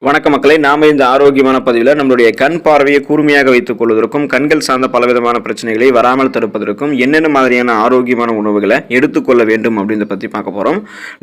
வணக்க மக்களே, நாம இந்த ஆரோக்கியமான பதிவில் நம்மளுடைய கண் பார்வையை கூர்மையாக வைத்துக் கொள்வதற்கும் கண்கள் சார்ந்த பலவிதமான பிரச்சனைகளை வராமல் தடுப்பதற்கும் என்னென்ன மாதிரியான ஆரோக்கியமான உணவுகளை எடுத்துக்கொள்ள வேண்டும் அப்படின்றத பற்றி பார்க்க போகிறோம்.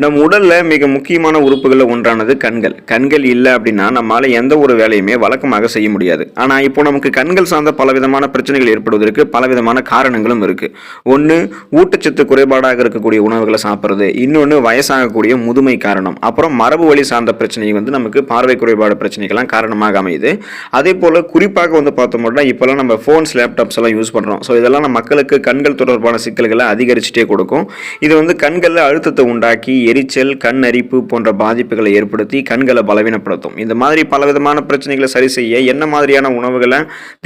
நம் உடல்ல மிக முக்கியமான உறுப்புகளில் ஒன்றானது கண்கள். கண்கள் இல்லை அப்படின்னா நம்மளால எந்த ஒரு வேலையுமே வழக்கமாக செய்ய முடியாது. ஆனால் இப்போ நமக்கு கண்கள் சார்ந்த பலவிதமான பிரச்சனைகள் ஏற்படுவதற்கு பலவிதமான காரணங்களும் இருக்கு. ஒன்று, ஊட்டச்சத்து குறைபாடாக இருக்கக்கூடிய உணவுகளை சாப்பிட்றது. இன்னொன்று, வயசாகக்கூடிய முதுமை காரணம். அப்புறம் மரபு வழி சார்ந்த பிரச்சனை நமக்கு பார்வை குறைபாடு பிரச்சனைகள்லாம் காரணமாக அமையுது. அதே போல குறிப்பாக பார்த்தோம்னா இப்போலாம் நம்ம ஃபோன்ஸ், லேப்டாப்ஸ் எல்லாம் யூஸ் பண்ணுறோம். ஸோ இதெல்லாம் நம்ம மக்களுக்கு கண்கள் தொடர்பான சிக்கல்களை அதிகரிச்சுட்டே கொடுக்கும். இது கண்களில் அழுத்தத்தை உண்டாக்கி எரிச்சல், கண் அரிப்பு போன்ற பாதிப்புகளை ஏற்படுத்தி கண்களை பலவீனப்படுத்தும். இந்த மாதிரி பலவிதமான பிரச்சனைகளை சரி செய்ய என்ன மாதிரியான உணவுகளை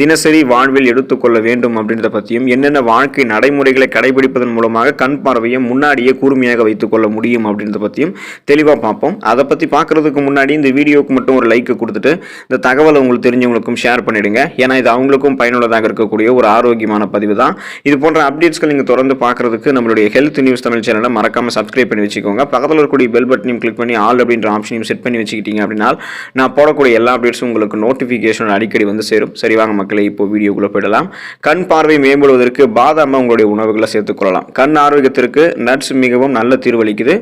தினசரி வாழ்வில் எடுத்துக்கொள்ள வேண்டும் அப்படின்றத பற்றியும், என்னென்ன வாழ்க்கை நடைமுறைகளை கடைபிடிப்பதன் மூலமாக கண் பார்வையை முன்னாடியே கூர்மையாக வைத்துக் கொள்ள முடியும் அப்படின்றத பற்றியும் தெளிவாக பார்ப்போம். அதை பற்றி பார்க்கறதுக்கு முன்னாடி இந்த வீடியோக்கு மட்டும் ஒரு லைக் கொடுத்துட்டு இந்த தகவலை உங்களுக்கு தெரிஞ்சவங்களுக்கும் ஷேர் பண்ணிடுங்க. ஏன்னா இது அவங்களுக்கும் பயனுள்ளதாக இருக்கக்கூடிய ஒரு ஆரோக்கியமான பதிவு தான். இது போன்ற அப்டேட்ஸ்கள் நீங்கள் தொடர்ந்து பார்க்கறதுக்கு நம்மளுடைய ஹெல்த் நியூஸ் தமிழ் சேனலை மறக்காம சப்ஸ்கிரைப் பண்ணி வச்சுக்கோங்க. பக்கத்தில் இருக்கக்கூடிய பெல் பட்டனையும் கிளிக் பண்ணி ஆல் அப்படின்ற ஆப்ஷனையும் செட் பண்ணி வச்சுக்கிட்டீங்க அப்படின்னா நான் போடக்கூடிய எல்லா அப்டேட்ஸும் உங்களுக்கு நோட்டிஃபிகேஷன் அடிக்கடி சேரும். சரி, வாங்க மக்களே, இப்போ வீடியோக்குள்ள போயிடலாம். கண் பார்வை மேம்படுவதற்கு பாதாம் உங்களுடைய உணவுகளை சேர்த்துக்கொள்ளலாம். கண் ஆரோக்கியத்திற்கு நட்ஸ் மிகவும் நல்ல தீர்வளிக்குது.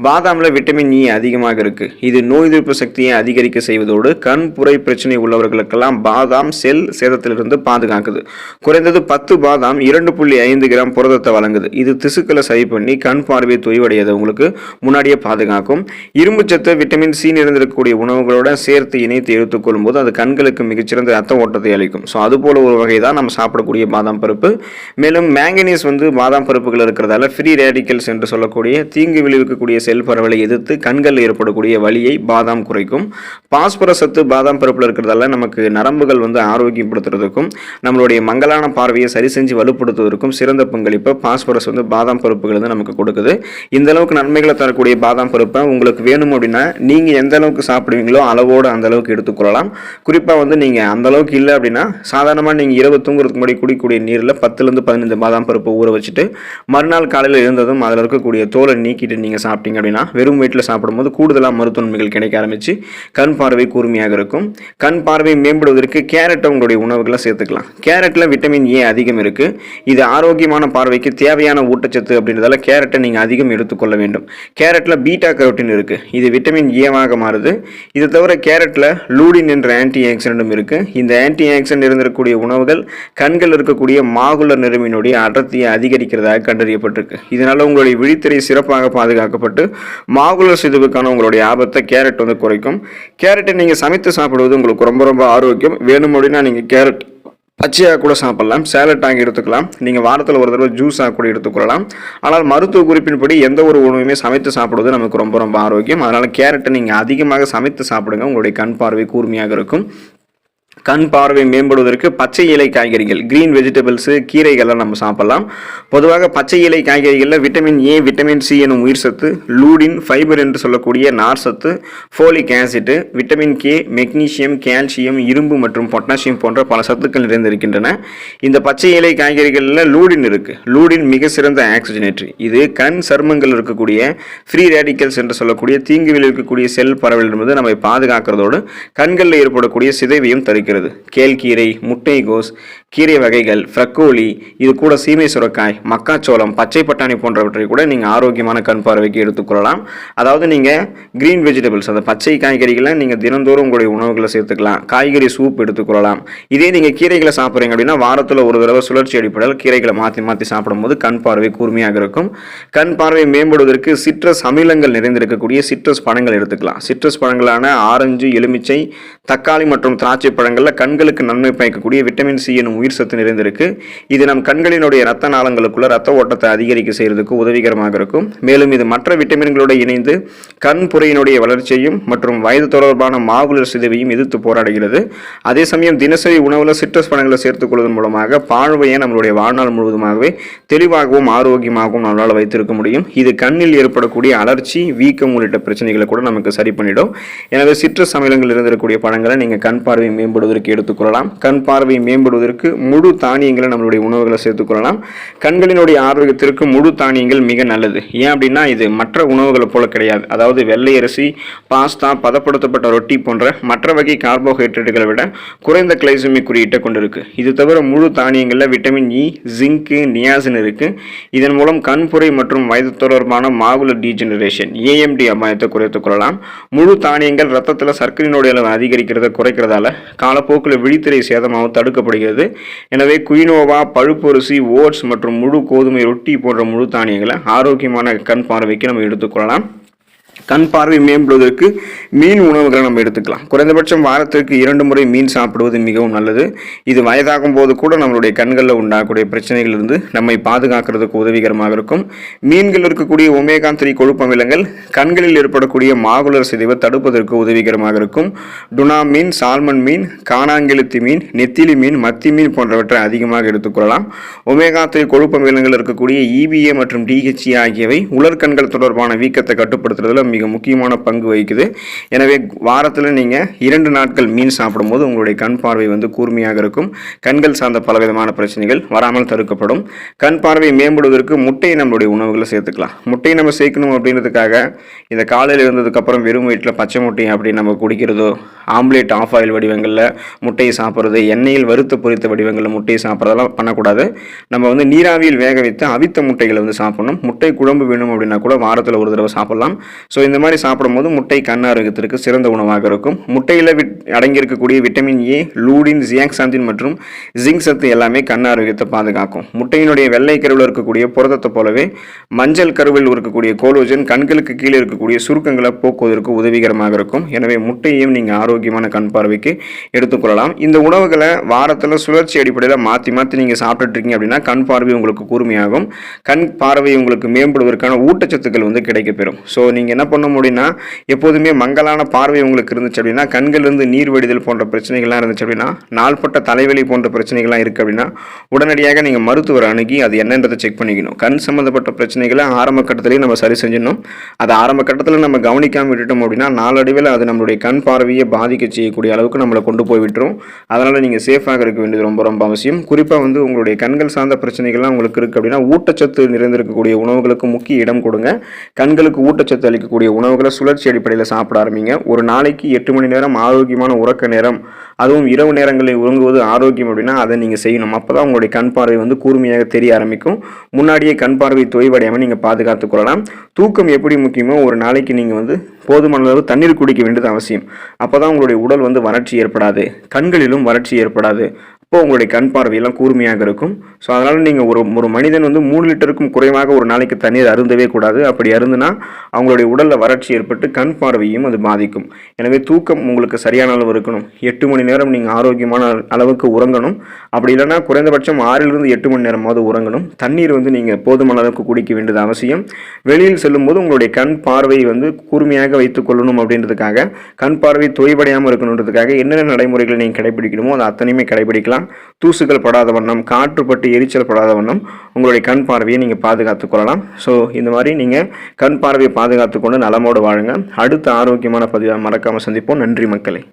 பாதாமில் விட்டமின் இ அதிகமாக இருக்கு. இது நோய் எதிர்ப்பு சக்தியை அதிகரிக்க செய்வதோடு கண் புரை பிரச்சனை உள்ளவர்களுக்கெல்லாம் பாதாம் செல் சேதத்திலிருந்து பாதுகாக்குது. குறைந்தது 10 பாதாம் 2.5 கிராம் புரதத்தை வழங்குது. இது திசுக்களை சரி பண்ணி கண் பார்வை தொய்வடையதை உங்களுக்கு முன்னாடியே பாதுகாக்கும். இரும்பு சத்து, விட்டமின் சி நிறைந்திருக்கக்கூடிய உணவுகளோட சேர்த்து இணைத்து எடுத்துக்கொள்ளும் போது அது கண்களுக்கு மிகச்சிறந்த ரத்த ஓட்டத்தை அளிக்கும். ஸோ அது போல ஒரு வகை தான் நம்ம சாப்பிடக்கூடிய பாதாம் பருப்பு. மேலும் மேங்கனீஸ் பாதாம் பருப்புகள் இருக்கிறதால ஃப்ரீ ரேடிக்கல்ஸ் என்று சொல்லக்கூடிய தீங்கு விளைவிக்கக்கூடிய செல் பரவலை எதிர்த்து கண்களில் ஏற்படக்கூடிய வலியை பாதாம் குறைக்கும். பாஸ்பரஸ் சத்து பாதாம் பருப்பில் இருக்கிறதால நமக்கு நரம்புகள் ஆரோக்கியப்படுத்துறதுக்கும் நம்மளுடைய மங்கலான பார்வையை சரி செஞ்சு வலுப்படுத்துவதற்கும் சிறந்த பங்களிப்பை பாஸ்பரஸ் பாதாம் பருப்புகள் நமக்கு கொடுக்குது. இந்த அளவுக்கு நன்மைகளை தரக்கூடிய பாதாம் பருப்பை உங்களுக்கு வேணும் அப்படின்னா நீங்கள் எந்த அளவுக்கு சாப்பிடுவீங்களோ அளவோடு அந்த அளவுக்கு எடுத்துக்கொள்ளலாம். குறிப்பாக நீங்கள் அந்த அளவுக்கு இல்லை அப்படின்னா சாதாரணமாக நீங்கள் இரவு தூங்குறதுக்கு முன்னாடி குடிக்கக்கூடிய நீரில் 10லேருந்து 15 பாதாம் பருப்பு ஊற வச்சுட்டு மறுநாள் காலையில் இருந்ததும் அதில் இருக்கக்கூடிய தோலை நீக்கிட்டு நீங்கள் சாப்பிட்டீங்க அப்படின்னா வெறும் வயிற்றில் சாப்பிடும்போது கூடுதலாக மருத்துவ நன்மைகள் கிடைக்க ஆரம்பிச்சு கண் பார்வை கூர்மையாக இருக்கும். கண் பார்வை மேம்படுவதற்கு கேரட்டை உங்களுடைய உணவுகளை சேர்த்துக்கலாம். கேரட்டில் விட்டமின் ஏ அதிகம் இருக்கு. இது ஆரோக்கியமான பார்வைக்கு தேவையான ஊட்டச்சத்து அப்படின்றதால கேரட்டை நீங்கள் அதிகம் எடுத்துக்கொள்ள வேண்டும். கேரட்டில் பீட்டா கரோட்டின் இருக்கு. இது விட்டமின் ஏவாக மாறுது. இது தவிர கேரட்டில் லூடின் என்ற ஆன்டி ஆக்சிடென்ட்டும் இருக்கு. இந்த ஆன்டி ஆக்சிடென்ட் இருந்திருக்கக்கூடிய உணவுகள் கண்கள் இருக்கக்கூடிய மாகுலர் நரம்பினுடைய அடர்த்தியை அதிகரிக்கிறதாக கண்டறியப்பட்டிருக்கு. இதனால உங்களுடைய விழித்திரை சிறப்பாக பாதுகாக்கப்பட்டு மாகுலர் சிதைவுக்கான உங்களுடைய ஆபத்தை கேரட் குறைக்கும். கேரட்டை நீங்கள் சமைத்து சாப்பிடுவது உங்களுக்கு ரொம்ப ரொம்ப ஆரோக்கியம். வேணும் அப்படின்னா நீங்கள் கேரட் பச்சையாக கூட சாப்பிடலாம், சேலட் ஆகி எடுத்துக்கலாம். நீங்கள் வாரத்தில் ஒரு தடவை ஜூஸாக கூட எடுத்துக்கொள்ளலாம். ஆனால் மருத்துவ குறிப்பின்படி எந்த ஒரு உணவுமே சமைத்து சாப்பிடுவது நமக்கு ரொம்ப ரொம்ப ஆரோக்கியம். அதனால் கேரட்டை நீங்கள் அதிகமாக சமைத்து சாப்பிடுங்க. உங்களுடைய கண் பார்வை கூர்மையாக இருக்கும். கண் பார்வை மேம்படுவதற்கு பச்சை இலை காய்கறிகள், கிரீன் வெஜிடபிள்ஸு, கீரைகள்லாம் நம்ம சாப்பிடலாம். பொதுவாக பச்சை இலை காய்கறிகளில் விட்டமின் ஏ, விட்டமின் சி எனும் உயிர் சத்து, லூடின், ஃபைபர் என்று சொல்லக்கூடிய நார் சத்து, folic acid, vitamin K, magnesium, calcium, இரும்பு மற்றும் பொட்டாசியம் போன்ற பல சத்துக்கள் நிறைந்திருக்கின்றன. இந்த பச்சை இலை காய்கறிகளில் லூடின் இருக்கு. லூடின் மிக சிறந்த ஆக்சிஜனேற்று. இது கண் சருமங்கள் இருக்கக்கூடிய ஃப்ரீ ரேடிக்கல்ஸ் என்று சொல்லக்கூடிய தீங்கு விளைவிக்கக்கூடிய செல் பரவல் என்பது நம்மை பாதுகாக்கிறதோடு கண்களில் ஏற்படக்கூடிய சிதைவையும் தருகிறது. கேழ்கீரை, முட்டைகோஸ், கீரை வகைகள், ஃப்ரக்கோலி, இது கூட சீமை சுரக்காய், மக்காச்சோளம், பச்சை பட்டாணி போன்றவற்றை கூட நீங்கள் ஆரோக்கியமான கண் பார்வைக்கு எடுத்துக்கொள்ளலாம். அதாவது நீங்கள் கிரீன் வெஜிடபிள்ஸ், அந்த பச்சை காய்கறிகளை நீங்கள் தினந்தோறும் உங்களுடைய உணவுகளை சேர்த்துக்கலாம். காய்கறி சூப் எடுத்துக்கொள்ளலாம். இதே நீங்கள் கீரைகளை சாப்பிட்றீங்க அப்படின்னா வாரத்தில் ஒரு தடவை சுழற்சி அடிப்படையில் கீரைகளை மாற்றி மாற்றி சாப்பிடும்போது கண் பார்வை கூர்மையாக இருக்கும். கண் பார்வை மேம்படுவதற்கு சிட்ரஸ் அமிலங்கள் நிறைந்திருக்கக்கூடிய சிட்ரஸ் பழங்கள் எடுத்துக்கலாம். சிட்ரஸ் பழங்களான ஆரஞ்சு, எலுமிச்சை, தக்காளி மற்றும் திராட்சை பழங்களில் கண்களுக்கு நன்மை பயக்கக்கூடிய விட்டமின் சி எனும் உயிர் சத்து நிறைந்திருக்கு. இது நம் கண்களினுடைய ரத்த நாளங்களுக்குள்ள ரத்த ஓட்டத்தை அதிகரிக்க செய்யறதுக்கு உதவிகரமாக இருக்கும். மேலும் இது மற்ற விட்டமின்களோடு இணைந்து கண் புரையினுடைய வளர்ச்சியையும் மற்றும் வயது தொடர்பான மாகுலர் சிதைவையும் எதிர்த்து போராடுகிறது. அதே சமயம் தினசரி உணவுல சிட்ரஸ் பழங்களை சேர்த்துக் கொள்வதன் மூலமாக பார்வையை நம்மளுடைய வாழ்நாள் முழுவதுமாகவே தெளிவாகவும் ஆரோக்கியமாகவும் நம்மளால் வைத்திருக்க முடியும். இது கண்ணில் ஏற்படக்கூடிய அலர்ச்சி, வீக்கம் உள்ளிட்ட பிரச்சனைகளை கூட நமக்கு சரி பண்ணிடும். எனவே சிட்ரஸ் அமிலங்கள் இருந்திருக்கக்கூடிய பழங்கள் பழங்களை நீங்கள் கண் பார்வை மேம்படுவதற்கு எடுத்துக்கொள்ளலாம். கண் பார்வை மேம்படுவதற்கு முழு தானியங்களை நம்மளுடைய உணவுகளை சேர்த்துக்கொள்ளலாம். கண்களினுடைய ஆரோக்கியத்திற்கு முழு தானியங்கள் மிக நல்லது. ஏன் அப்படின்னா இது மற்ற உணவுகளை போல கிடையாது. அதாவது வெள்ளை அரிசி, பாஸ்தா, பதப்படுத்தப்பட்ட ரொட்டி போன்ற மற்ற வகை கார்போஹைட்ரேட்டுகளை விட குறைந்த கிளைசமிக் குறியீட்டை கொண்டிருக்கு. இது தவிர முழு தானியங்களில் விட்டமின் இ, ஜிங்கு, நியாசின் இருக்கு. இதன் மூலம் கண்புரை மற்றும் வயது தொடர்பான மாகுலர் டீஜெனரேஷன் ஏஎம்டி அபாயத்தை குறைத்துக் கொள்ளலாம். முழு தானியங்கள் ரத்தத்தில் சர்க்கரையினுடைய அளவு அதிகரிக்கிறத குறைக்கிறதால காலப்போக்கில் விழித்திரை சேதமாகவும் தடுக்கப்படுகிறது. எனவே குயினோவா, பழுப்பரிசி, ஓட்ஸ் மற்றும் முழு கோதுமை ரொட்டி போன்ற முழு தானியங்களை ஆரோக்கியமான கண் பார்வைக்கு நம்ம எடுத்துக்கொள்ளலாம். கண் பார்வை மேம்படுவதற்கு மீன் உணவுகளை நம்ம எடுத்துக்கலாம். குறைந்தபட்சம் வாரத்திற்கு 2 முறை மீன் சாப்பிடுவது மிகவும் நல்லது. இது வயதாகும் போது கூட நம்மளுடைய கண்களில் உண்டாகக்கூடிய பிரச்சனைகளிலிருந்து நம்மை பாதுகாக்கிறதுக்கு உதவிகரமாக இருக்கும். மீன்கள் இருக்கக்கூடிய ஒமேகா 3 கொழுப்பு அமிலங்கள் கண்களில் ஏற்படக்கூடிய மாகுலர் சிதைவை தடுப்பதற்கு உதவிகரமாக இருக்கும். டுனா மீன், சால்மன் மீன், காணாங்கெழுத்தி மீன், நெத்திலி மீன், மத்தி மீன் போன்றவற்றை அதிகமாக எடுத்துக்கொள்ளலாம். ஒமேகா 3 கொழுப்பு அமிலங்கள் இருக்கக்கூடிய EPA மற்றும் DHA ஆகியவை உலர்கண்கள் தொடர்பான வீக்கத்தை கட்டுப்படுத்துறதுல மிக முக்கியமான பங்கு வகிக்குது. எனவே வாரத்தில் நீங்கள் 2 நாட்கள் மீன் சாப்பிடும்போது உங்களுடைய கண் பார்வை கூர்மையாக இருக்கும். கண்கள் சார்ந்த பலவிதமான பிரச்சனைகள் வராமல் தடுக்கப்படும். கண் பார்வை மேம்படுவதற்கு முட்டையை நம்மளுடைய உணவுகளை சேர்த்துக்கலாம். முட்டையை நம்ம சேர்க்கணும் அப்படின்றதுக்காக இந்த காலையில் இருந்ததுக்கப்புறம் வெறும் வயிற்றில் பச்சை முட்டை அப்படி நம்ம குடிக்கிறதோ, ஆம்லேட் ஆஃப் ஆயில் வடிவங்களில் முட்டையை சாப்பிட்றது, எண்ணெயில் வறுத்த பொரித்த வடிவங்களில் முட்டையை சாப்பிட்றதெல்லாம் பண்ணக்கூடாது. நம்ம நீராவியில் வேக வைத்து அவித்த முட்டைகளை சாப்பிடணும். முட்டை குழம்பு வேணும் அப்படின்னா கூட வாரத்தில் ஒரு தடவை சாப்பிடலாம். ஸோ இந்த மாதிரி சாப்பிடும்போது முட்டை கண் ஆரோக்கியத்திற்கு சிறந்த உணவாக இருக்கும். முட்டையில் அடங்கியிருக்கக்கூடிய விட்டமின் ஏ, லூடின், ஜியாக்சாந்தின் மற்றும் ஜிங்க் சத்து எல்லாமே கண் ஆரோக்கியத்தை பாதுகாக்கும். முட்டையினுடைய வெள்ளை கருவில் இருக்கக்கூடிய புரதத்தை போலவே மஞ்சள் கருவில் இருக்கக்கூடிய கோலோஜன் கண்களுக்கு கீழே இருக்கக்கூடிய சுருக்கங்களை போக்குவதற்கு உதவிகரமாக இருக்கும். எனவே முட்டையையும் நீங்கள் ஆரோக்கியமான கண் பார்வைக்கு எடுத்துக்கொள்ளலாம். இந்த உணவுகளை வாரத்தில் சுழற்சி அடிப்படையில் மாற்றி மாற்றி நீங்கள் சாப்பிட்டுட்டு இருக்கீங்க அப்படின்னா கண் பார்வை உங்களுக்கு கூர்மையாகும். கண் பார்வை உங்களுக்கு மேம்படுவதற்கான ஊட்டச்சத்துக்கள் கிடைக்கப்பெறும். ஸோ நீங்கள் என்ன பண்ண முடியும்னா, எப்போதுமே மங்கலான பார்வை உங்களுக்கு இருந்துச்சு அப்படின்னா, கண்களிலிருந்து நீர் வடிதல் போன்ற பிரச்சனைகள்லாம் இருந்துச்சு அப்படின்னா, நாள்பட்ட தலைவலி போன்ற பிரச்சனைகள்லாம் இருக்குது அப்படின்னா உடனடியாக நீங்கள் மருத்துவரை அணுகி அது என்னன்றதை செக் பண்ணிக்கணும். கண் சம்மந்தப்பட்ட பிரச்சனைகளை ஆரம்ப கட்டத்திலேயே நம்ம சரி செஞ்சிடணும். அதை ஆரம்ப கட்டத்தில் நம்ம கவனிக்காமல் விட்டுட்டோம் அப்படின்னா நாளடைவில் அது நம்மளுடைய கண் பார்வையை பாதிக்க செய்யக்கூடிய அளவுக்கு நம்மளை கொண்டு போய் விட்டுரும். அதனால் நீங்கள் சேஃபாக இருக்க வேண்டியது ரொம்ப ரொம்ப அவசியம். குறிப்பாக உங்களுடைய கண்கள் சார்ந்த பிரச்சனைகள்லாம் உங்களுக்கு இருக்குது அப்படின்னா ஊட்டச்சத்து நிறைந்திருக்கக்கூடிய உணவுகளுக்கு முக்கிய இடம் கொடுங்க. கண்களுக்கு ஊட்டச்சத்து அளிக்கக்கூடிய உணவுகளை சுழற்சி அடிப்படையில் சாப்பிட ஆரம்பிங்க. ஒரு நாளைக்கு 8 மணி நேரம் ஆரோக்கியமான உறக்க நேரம், அதுவும் இரவு நேரங்களில் உறங்குவது ஆரோக்கியம் அப்படின்னா அதை நீங்கள் செய்யணும். அப்போ தான் உங்களுடைய கண் பார்வை கூர்மையாக தெரிய ஆரம்பிக்கும். முன்னாடியே கண் பார்வை தொய்வடையாமல் நீங்கள் பாதுகாத்துக் கொள்ளலாம். தூக்கம் எப்படி முக்கியமோ ஒரு நாளைக்கு நீங்கள் போதுமான அளவு தண்ணீர் குடிக்க வேண்டியது அவசியம். அப்போ தான் உங்களுடைய உடல் வறட்சி ஏற்படாது, கண்களிலும் வறட்சி ஏற்படாது. அப்போ உங்களுடைய கண் பார்வையெல்லாம் கூர்மையாக இருக்கும். ஸோ அதனால் நீங்கள் ஒரு மனிதன் 3 லிட்டருக்கும் குறைவாக ஒரு நாளைக்கு தண்ணீர் அருந்தவே கூடாது. அப்படி அருந்துனா அவங்களுடைய உடலில் வறட்சி ஏற்பட்டு கண் பார்வையும் அது பாதிக்கும். எனவே தூக்கம் உங்களுக்கு சரியான அளவு இருக்கணும். 8 மணி நேரம் நீங்கள் ஆரோக்கியமான அளவுக்கு உறங்கணும். அப்படி இல்லைனா குறைந்தபட்சம் 6லிருந்து 8 மணி நேரமாவது உறங்கணும். தண்ணீர் நீங்கள் போதுமான அளவுக்கு குடிக்க வேண்டியது அவசியம். வெளியில் செல்லும்போது உங்களுடைய கண் பார்வை கூர்மையாக வைத்துக் கொள்ளணும் அப்படின்றதுக்காக, கண் பார்வை தொய்வடையாமல் இருக்கணுன்றதுக்காக என்னென்ன நடைமுறைகளை நீங்கள் கடைபிடிக்கணுமோ அதை அத்தனையுமே கடைபிடிக்கலாம். தூசுகள் படாத வண்ணம், காற்று பட்டு எரிச்சல் படாத வண்ணம் உங்களுடைய கண் பார்வையை நீங்கள் பாதுகாத்துக் கொள்ளலாம். ஸோ இந்த மாதிரி நீங்கள் கண் பார்வையை பாதுகாத்துக் கொண்டு நலமோடு வாழுங்க. அடுத்த ஆரோக்கியமான பதிவாக மறக்காமல் சந்திப்போம். நன்றி மக்களே.